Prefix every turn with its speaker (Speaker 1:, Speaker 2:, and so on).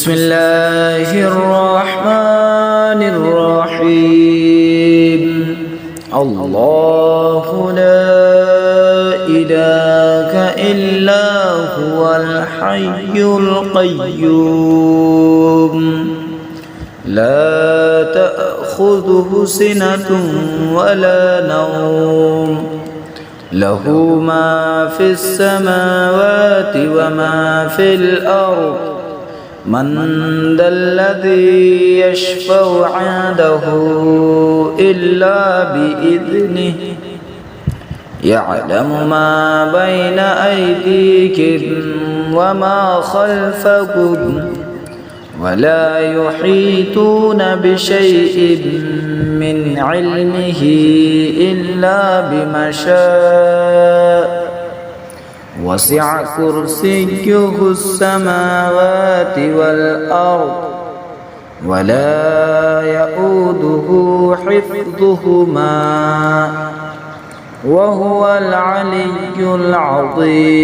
Speaker 1: بسم الله الرحمن الرحيم الله لا إله إلا هو الحي القيوم لا تأخذه سنة ولا نوم له ما في السماوات وما في الأرض من ذا الذي يشفع عنده إلا بإذنه يعلم ما بين أيديكم وما خلفكم ولا يحيطون بشيء من علمه إلا بما شاء وسع كرسيه السماوات والأرض ولا يؤوده حفظهما وهو العلي العظيم